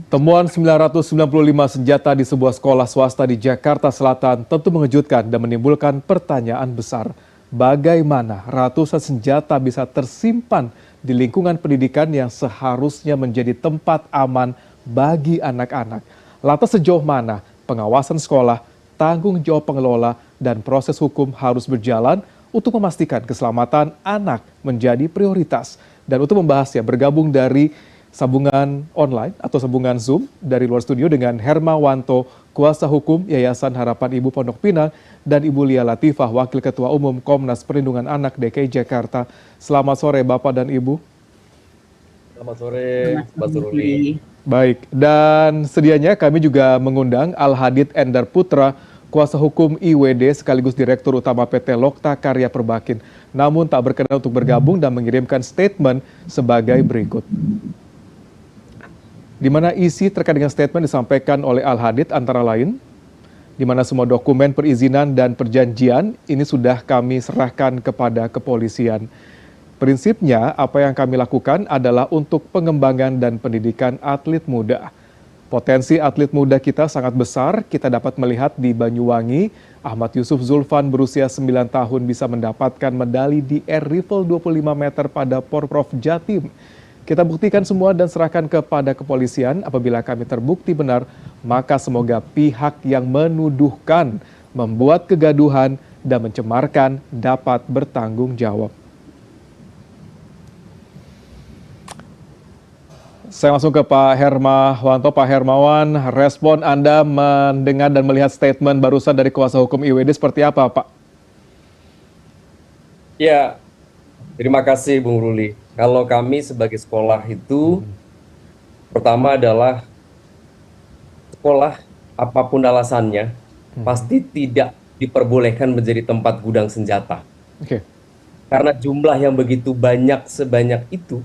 Temuan 995 senjata di sebuah sekolah swasta di Jakarta Selatan tentu mengejutkan dan menimbulkan pertanyaan besar. Bagaimana ratusan senjata bisa tersimpan di lingkungan pendidikan yang seharusnya menjadi tempat aman bagi anak-anak? Lantas sejauh mana pengawasan sekolah, tanggung jawab pengelola, dan proses hukum harus berjalan untuk memastikan keselamatan anak menjadi prioritas? Dan untuk membahasnya bergabung dari sambungan online atau sambungan Zoom dari luar studio dengan Hermawanto, Kuasa Hukum Yayasan Harapan Ibu Pondok Pinang, dan Ibu Lia Latifah, Wakil Ketua Umum Komnas Perlindungan Anak DKI Jakarta. Selamat sore Bapak dan Ibu. Selamat sore, Mas Ruli. Baik, dan sedianya kami juga mengundang Al-Hadid Endar Putra, Kuasa Hukum IWD sekaligus Direktur Utama PT Lokta Karya Perbakin. Namun tak berkenan untuk bergabung dan mengirimkan statement sebagai berikut. Di mana isi terkait dengan statement disampaikan oleh Al-Hadid antara lain, di mana semua dokumen perizinan dan perjanjian ini sudah kami serahkan kepada kepolisian. Prinsipnya apa yang kami lakukan adalah untuk pengembangan dan pendidikan atlet muda. Potensi atlet muda kita sangat besar, kita dapat melihat di Banyuwangi, Ahmad Yusuf Zulfan berusia 9 tahun bisa mendapatkan medali di air rifle 25 meter pada Porprov Jatim. Kita buktikan semua dan serahkan kepada kepolisian. Apabila kami terbukti benar, maka semoga pihak yang menuduhkan, membuat kegaduhan, dan mencemarkan dapat bertanggung jawab. Saya langsung ke Pak Hermawanto. Pak Hermawan, respon Anda mendengar dan melihat statement barusan dari Kuasa Hukum IWD seperti apa, Pak? Ya, terima kasih Bung Ruli. Kalau kami sebagai sekolah itu, pertama adalah sekolah apapun alasannya, pasti tidak diperbolehkan menjadi tempat gudang senjata. Oke. Karena jumlah yang begitu banyak sebanyak itu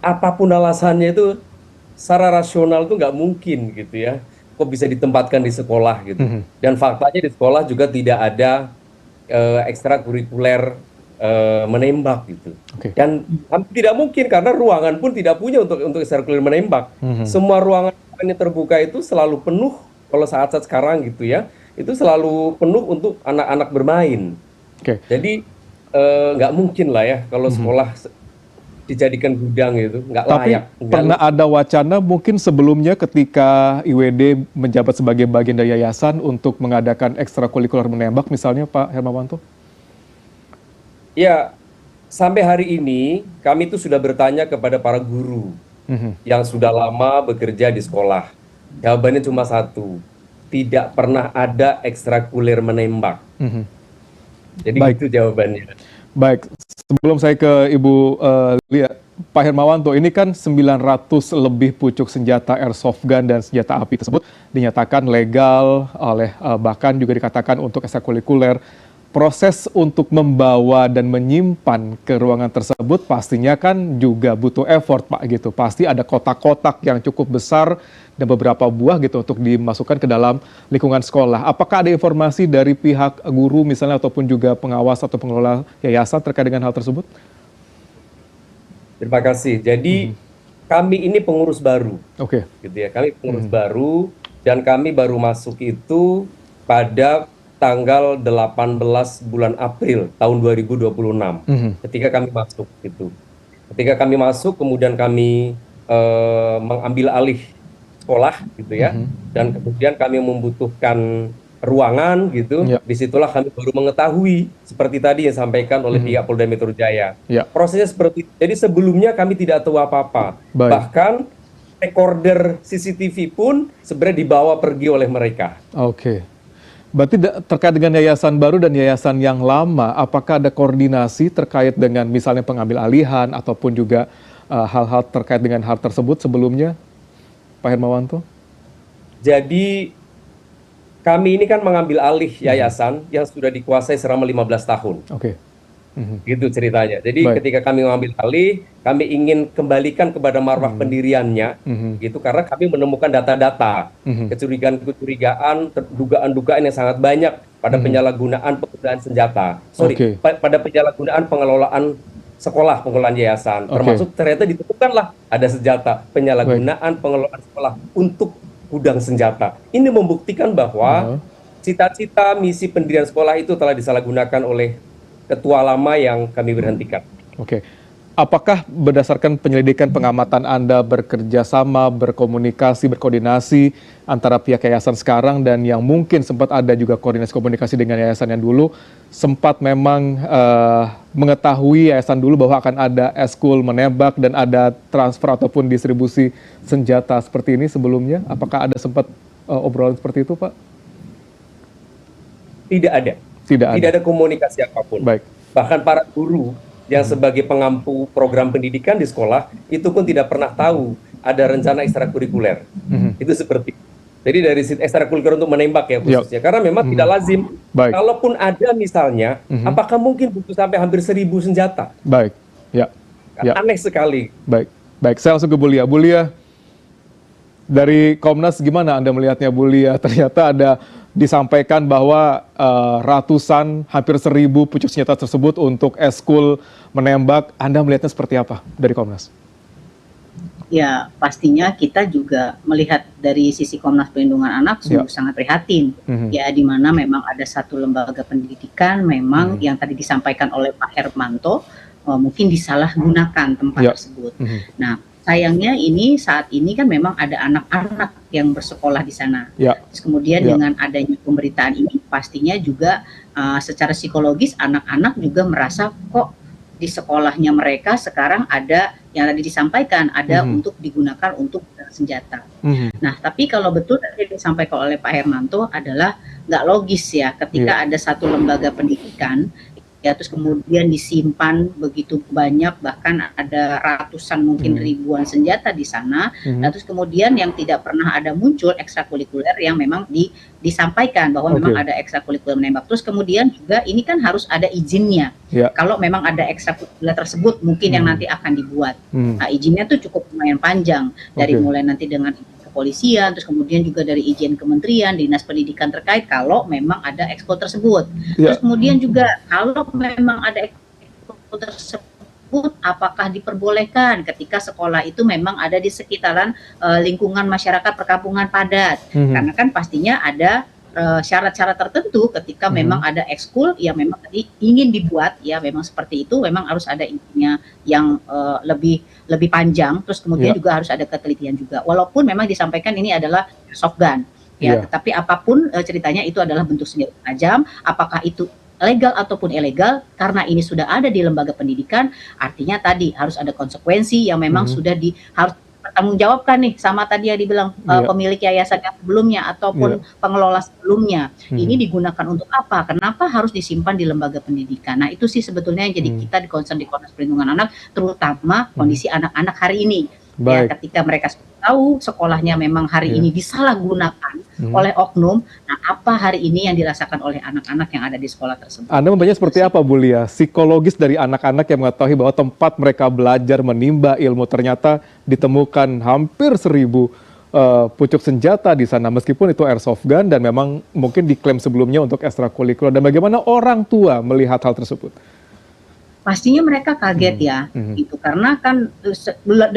apapun alasannya itu secara rasional itu nggak mungkin gitu ya. Kok bisa ditempatkan di sekolah gitu. Dan faktanya di sekolah juga tidak ada ekstrakurikuler menembak gitu. Dan tidak mungkin karena ruangan pun tidak punya untuk ekstrakurikuler menembak. Semua ruangan yang terbuka itu selalu penuh kalau saat-saat sekarang gitu ya. Itu selalu penuh untuk anak-anak bermain. Jadi nggak mungkin lah ya kalau sekolah dijadikan gudang itu, nggak layak. Tapi pernah ada wacana mungkin sebelumnya ketika IWD menjabat sebagai bagian dari yayasan untuk mengadakan ekstrakurikuler menembak misalnya Pak Hermawanto? Ya, sampai hari ini kami itu sudah bertanya kepada para guru yang sudah lama bekerja di sekolah. Jawabannya cuma satu, tidak pernah ada ekstrakurikuler menembak. Jadi itu jawabannya. Baik, sebelum saya ke Ibu Lia, Pak Hermawanto, ini kan 900 lebih pucuk senjata airsoft gun dan senjata api tersebut dinyatakan legal oleh bahkan juga dikatakan untuk ekstrakurikuler. Proses untuk membawa dan menyimpan ke ruangan tersebut pastinya kan juga butuh effort Pak gitu. Pasti ada kotak-kotak yang cukup besar dan beberapa buah gitu untuk dimasukkan ke dalam lingkungan sekolah. Apakah ada informasi dari pihak guru misalnya ataupun juga pengawas atau pengelola yayasan terkait dengan hal tersebut? Terima kasih. Jadi kami ini pengurus baru. Gitu ya. Kami pengurus baru dan kami baru masuk itu pada tanggal 18 bulan April tahun 2026 ketika kami masuk gitu. Ketika kami masuk kemudian kami mengambil alih sekolah gitu ya. Dan kemudian kami membutuhkan ruangan gitu. Disitulah kami baru mengetahui seperti tadi yang disampaikan oleh pihak Polda Metro Jaya. Prosesnya seperti itu. Jadi sebelumnya kami tidak tahu apa-apa. Bahkan recorder CCTV pun sebenarnya dibawa pergi oleh mereka. Berarti terkait dengan yayasan baru dan yayasan yang lama, apakah ada koordinasi terkait dengan misalnya pengambil alihan ataupun juga hal-hal terkait dengan hal tersebut sebelumnya, Pak Hermawanto? Jadi kami ini kan mengambil alih yayasan yang sudah dikuasai selama 15 tahun. Gitu ceritanya. Jadi ketika kami mengambil alih, kami ingin kembalikan kepada marwah pendiriannya, gitu karena kami menemukan data-data, kecurigaan-kecurigaan, dugaan-dugaan yang sangat banyak pada penyalahgunaan penggunaan senjata, pada penyalahgunaan pengelolaan sekolah pengelolaan yayasan, termasuk ternyata ditemukanlah ada senjata, penyalahgunaan pengelolaan sekolah untuk gudang senjata. Ini membuktikan bahwa cita-cita misi pendirian sekolah itu telah disalahgunakan oleh ketua lama yang kami berhentikan. Apakah berdasarkan penyelidikan pengamatan Anda bekerja sama, berkomunikasi, berkoordinasi antara pihak yayasan sekarang dan yang mungkin sempat ada juga koordinasi komunikasi dengan yayasan yang dulu, sempat memang mengetahui yayasan dulu bahwa akan ada eskul menembak dan ada transfer ataupun distribusi senjata seperti ini sebelumnya? Apakah ada sempat obrolan seperti itu, Pak? Tidak ada. Tidak ada komunikasi apapun. Bahkan para guru yang sebagai pengampu program pendidikan di sekolah itu pun tidak pernah tahu ada rencana ekstrakurikuler. Itu seperti. Jadi dari ekstrakurikuler untuk menembak ya khususnya, karena memang tidak lazim. Kalaupun ada misalnya, apakah mungkin butuh sampai hampir 1.000 senjata? Aneh sekali. Baik. Saya langsung ke Bu Lia. Bu Lia, dari Komnas gimana Anda melihatnya, Bu Lia? Ternyata ada disampaikan bahwa ratusan, hampir 1.000 pucuk senjata tersebut untuk eskul menembak. Anda melihatnya seperti apa dari Komnas? Ya, pastinya kita juga melihat dari sisi Komnas Perlindungan Anak sungguh sangat prihatin. Ya, di mana memang ada satu lembaga pendidikan memang yang tadi disampaikan oleh Pak Hermanto mungkin disalahgunakan tempat tersebut. Nah, sayangnya ini saat ini kan memang ada anak-anak yang bersekolah di sana. Terus kemudian dengan adanya pemberitaan ini pastinya juga secara psikologis anak-anak juga merasa kok di sekolahnya mereka sekarang ada yang tadi disampaikan ada untuk digunakan untuk senjata. Nah, tapi kalau betul tadi disampaikan oleh Pak Hermanto adalah nggak logis ya ketika ada satu lembaga pendidikan ya terus kemudian disimpan begitu banyak, bahkan ada ratusan mungkin ribuan senjata di sana. Terus kemudian yang tidak pernah ada muncul ekstrakurikuler yang memang disampaikan bahwa memang ada ekstrakurikuler menembak. Terus kemudian juga ini kan harus ada izinnya. Kalau memang ada ekstrakurikuler tersebut mungkin yang nanti akan dibuat. Nah, izinnya tuh cukup lumayan panjang dari mulai nanti dengan kepolisian, terus kemudian juga dari izin kementerian, dinas pendidikan terkait kalau memang ada ekskul tersebut. Terus kemudian juga kalau memang ada ekskul tersebut, apakah diperbolehkan ketika sekolah itu memang ada di sekitaran lingkungan masyarakat perkampungan padat? Karena kan pastinya ada syarat-syarat tertentu ketika memang ada ekskul yang memang tadi ingin dibuat ya memang seperti itu, memang harus ada intinya yang lebih panjang, terus kemudian juga harus ada ketelitian juga walaupun memang disampaikan ini adalah soft gun ya, tetapi apapun ceritanya itu adalah bentuk senjata tajam, apakah itu legal ataupun ilegal, karena ini sudah ada di lembaga pendidikan artinya tadi harus ada konsekuensi yang memang sudah harus bertanggung jawabkan nih sama tadi yang dibilang pemilik yayasan yang sebelumnya ataupun pengelola sebelumnya. Ini digunakan untuk apa? Kenapa harus disimpan di lembaga pendidikan? Nah, itu sih sebetulnya yang jadi kita di concern di Komnas Perlindungan Anak, terutama kondisi anak-anak hari ini. Ya, ketika mereka tahu sekolahnya memang hari ini disalahgunakan oleh oknum, nah apa hari ini yang dirasakan oleh anak-anak yang ada di sekolah tersebut? Anda membacanya seperti apa, Bu Lia? Psikologis dari anak-anak yang mengetahui bahwa tempat mereka belajar menimba ilmu ternyata ditemukan hampir 1.000 pucuk senjata di sana, meskipun itu airsoft gun dan memang mungkin diklaim sebelumnya untuk ekstrakurikuler. Dan bagaimana orang tua melihat hal tersebut? Pastinya mereka kaget ya, gitu karena kan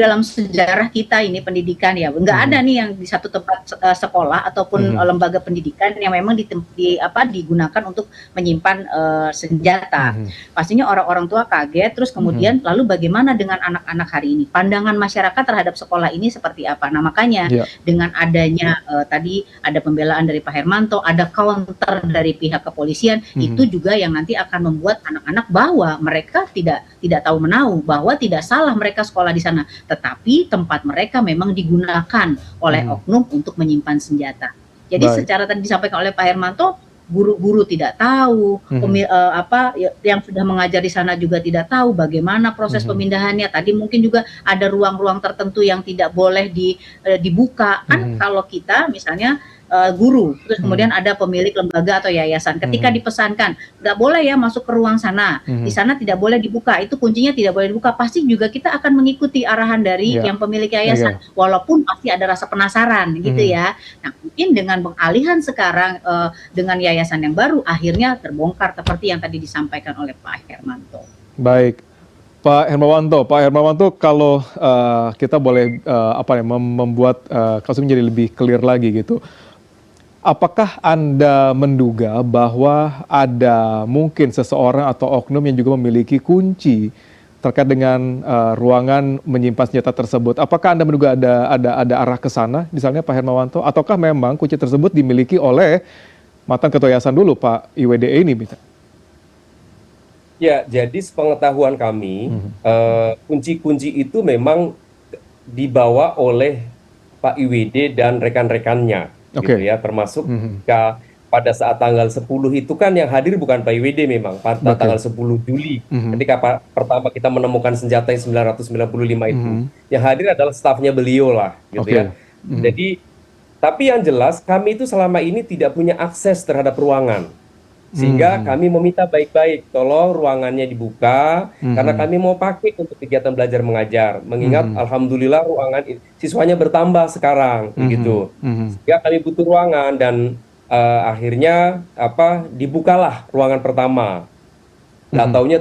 dalam sejarah kita ini pendidikan ya nggak ada nih yang di satu tempat sekolah ataupun lembaga pendidikan yang memang digunakan untuk menyimpan senjata. Pastinya orang-orang tua kaget, terus kemudian lalu bagaimana dengan anak-anak hari ini? Pandangan masyarakat terhadap sekolah ini seperti apa? Nah makanya dengan adanya tadi ada pembelaan dari Pak Hermanto, ada counter dari pihak kepolisian, itu juga yang nanti akan membuat anak-anak bahwa mereka tidak tahu menahu bahwa tidak salah mereka sekolah di sana, tetapi tempat mereka memang digunakan oleh oknum untuk menyimpan senjata. Jadi secara tadi disampaikan oleh Pak Hermanto, guru-guru tidak tahu, yang sudah mengajar di sana juga tidak tahu bagaimana proses pemindahannya. Tadi mungkin juga ada ruang-ruang tertentu yang tidak boleh dibuka. Kan kalau kita misalnya guru, terus kemudian ada pemilik lembaga atau yayasan, ketika dipesankan nggak boleh ya masuk ke ruang sana, di sana tidak boleh dibuka, itu kuncinya tidak boleh dibuka, pasti juga kita akan mengikuti arahan dari yang pemilik yayasan, walaupun pasti ada rasa penasaran gitu ya. Nah mungkin dengan pengalihan sekarang dengan yayasan yang baru, akhirnya terbongkar seperti yang tadi disampaikan oleh Pak Hermanto. Baik, Pak Hermawanto, kalau kita boleh membuat kasus menjadi lebih clear lagi gitu. Apakah Anda menduga bahwa ada mungkin seseorang atau oknum yang juga memiliki kunci terkait dengan ruangan menyimpan senjata tersebut? Apakah Anda menduga ada arah ke sana, misalnya Pak Hermawanto? Ataukah memang kunci tersebut dimiliki oleh mantan Ketua Yayasan dulu, Pak IWDE ini? Ya, jadi sepengetahuan kami, kunci-kunci itu memang dibawa oleh Pak IWD dan rekan-rekannya, gitu ya, termasuk pada saat tanggal 10 itu kan yang hadir bukan Pak IWD memang, pada tanggal 10 Juli, ketika pertama kita menemukan senjata yang 995 itu, yang hadir adalah stafnya beliau lah, gitu ya. Jadi, tapi yang jelas kami itu selama ini tidak punya akses terhadap ruangan. Sehingga kami meminta baik-baik, tolong ruangannya dibuka, karena kami mau pakai untuk kegiatan belajar mengajar. Mengingat alhamdulillah ruangan siswanya bertambah sekarang, begitu. Sehingga kami butuh ruangan dan akhirnya dibukalah ruangan pertama. Nggak taunya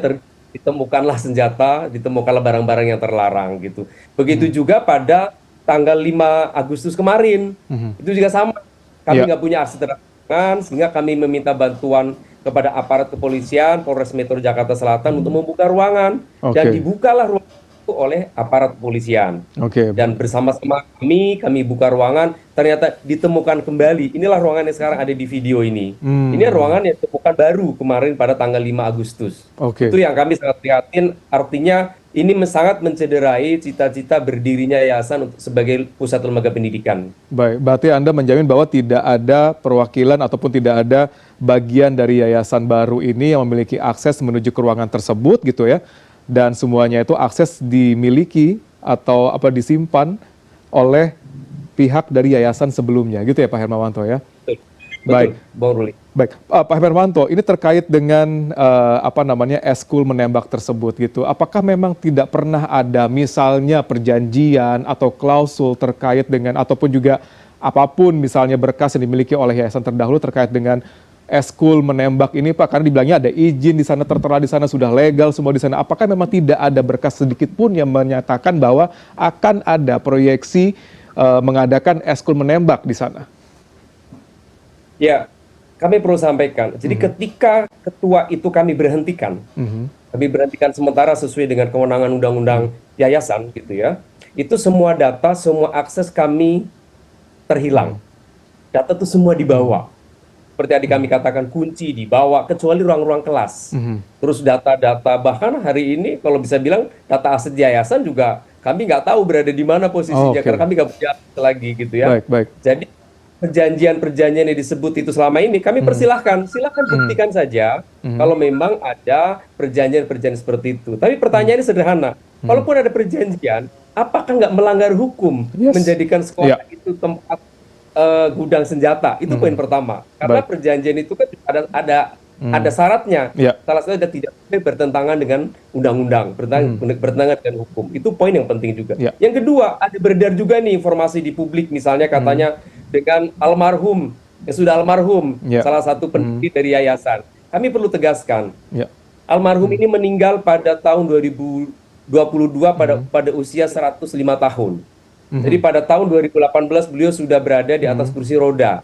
ditemukanlah senjata, ditemukanlah barang-barang yang terlarang gitu. Begitu juga pada tanggal 5 Agustus kemarin, itu juga sama. Kami nggak punya akses terhadap ruangan, sehingga kami meminta bantuan kepada aparat kepolisian Polres Metro Jakarta Selatan untuk membuka ruangan, dan dibukalah ruangan itu oleh aparat kepolisian. Dan bersama-sama kami buka ruangan, ternyata ditemukan kembali. Inilah ruangan yang sekarang ada di video ini. Ini ruangan yang ditemukan baru kemarin pada tanggal 5 Agustus. Itu yang kami sangat prihatin, artinya ini sangat mencederai cita-cita berdirinya yayasan sebagai pusat lembaga pendidikan. Baik, berarti Anda menjamin bahwa tidak ada perwakilan ataupun tidak ada bagian dari yayasan baru ini yang memiliki akses menuju ke ruangan tersebut gitu ya, dan semuanya itu akses dimiliki atau disimpan oleh pihak dari yayasan sebelumnya gitu ya Pak Hermawanto ya? Baik, Bang Ruli. Baik, Pak Hermawanto, ini terkait dengan eskul menembak tersebut gitu. Apakah memang tidak pernah ada misalnya perjanjian atau klausul terkait dengan ataupun juga apapun misalnya berkas yang dimiliki oleh yayasan terdahulu terkait dengan eskul menembak ini, Pak? Karena dibilangnya ada izin di sana, tertera di sana, sudah legal semua di sana. Apakah memang tidak ada berkas sedikit pun yang menyatakan bahwa akan ada proyeksi mengadakan eskul menembak di sana? Ya, kami perlu sampaikan. Jadi ketika ketua itu kami berhentikan, sementara sesuai dengan kewenangan undang-undang yayasan, gitu ya. Itu semua data, semua akses kami terhilang. Data itu semua dibawa. Seperti tadi kami katakan, kunci dibawa, kecuali ruang-ruang kelas. Terus data-data, bahkan hari ini kalau bisa bilang data aset yayasan juga kami nggak tahu berada di mana posisinya, karena kami nggak punya akses lagi, gitu ya. Jadi perjanjian-perjanjian yang disebut itu selama ini kami silahkan buktikan saja kalau memang ada perjanjian-perjanjian seperti itu. Tapi pertanyaannya sederhana, kalaupun ada perjanjian, apakah nggak melanggar hukum menjadikan sekolah itu tempat gudang senjata? Itu poin pertama. Karena perjanjian itu kan ada syaratnya. Salah satunya tidak boleh bertentangan dengan undang-undang, bertentangan dengan hukum. Itu poin yang penting juga. Yang kedua, ada beredar juga nih informasi di publik, misalnya katanya dengan almarhum, yang sudah almarhum, salah satu pendiri dari yayasan. Kami perlu tegaskan, almarhum ini meninggal pada tahun 2022 pada usia 105 tahun. Jadi pada tahun 2018 beliau sudah berada di atas kursi roda.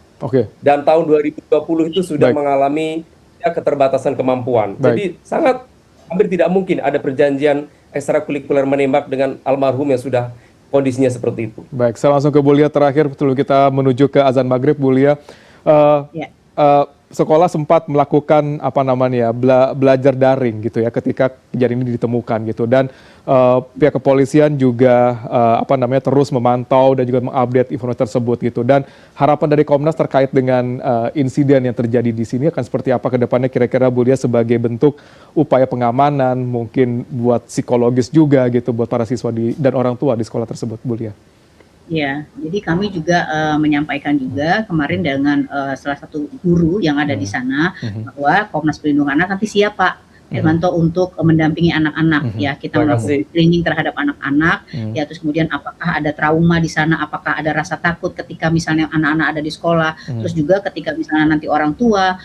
Dan tahun 2020 itu sudah mengalami keterbatasan kemampuan. Jadi hampir tidak mungkin ada perjanjian ekstrakurikuler menembak dengan almarhum yang sudah kondisinya seperti itu. Baik, saya langsung ke Bulia terakhir, betul kita menuju ke azan maghrib, Bulia. Sekolah sempat melakukan belajar daring gitu ya ketika kejadian ini ditemukan gitu, dan pihak kepolisian juga terus memantau dan juga mengupdate informasi tersebut gitu. Dan harapan dari Komnas terkait dengan insiden yang terjadi di sini akan seperti apa ke depannya kira-kira, Bulia, sebagai bentuk upaya pengamanan, mungkin buat psikologis juga gitu buat para siswa dan orang tua di sekolah tersebut, Bulia? Ya, jadi kami juga menyampaikan juga kemarin dengan salah satu guru yang ada di sana bahwa Komnas Perlindungan Anak nanti siap, Pak, Hermanto, untuk mendampingi anak-anak ya. Kita melakukan training terhadap anak-anak ya, terus kemudian apakah ada trauma di sana, apakah ada rasa takut ketika misalnya anak-anak ada di sekolah, terus juga ketika misalnya nanti orang tua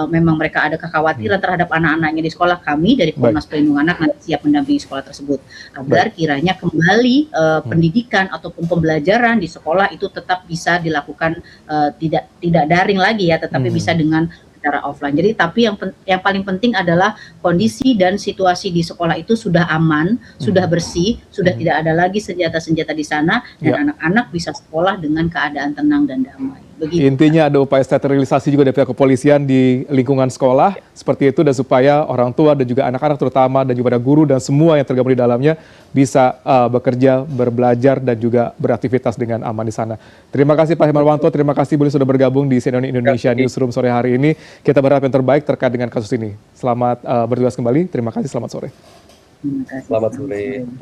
memang mereka ada kekhawatiran terhadap anak-anaknya di sekolah, kami dari Komnas Perlindungan Anak nanti siap mendampingi sekolah tersebut agar kiranya kembali pendidikan ataupun pembelajaran di sekolah itu tetap bisa dilakukan tidak daring lagi ya, tetapi bisa dengan secara offline. Jadi tapi yang paling penting adalah kondisi dan situasi di sekolah itu sudah aman, sudah bersih, sudah tidak ada lagi senjata-senjata di sana, dan anak-anak bisa sekolah dengan keadaan tenang dan damai. Begitu. Intinya ada upaya sterilisasi juga dari pihak kepolisian di lingkungan sekolah seperti itu, dan supaya orang tua dan juga anak-anak terutama dan juga ada guru dan semua yang tergabung di dalamnya bisa bekerja, berbelajar dan juga beraktivitas dengan aman di sana. Terima kasih Pak Hermanto, terima kasih boleh sudah bergabung di CNN Indonesia Newsroom sore hari ini. Kita berharap yang terbaik terkait dengan kasus ini. Selamat bertugas kembali. Terima kasih. Selamat sore. Terima kasih. Selamat sore.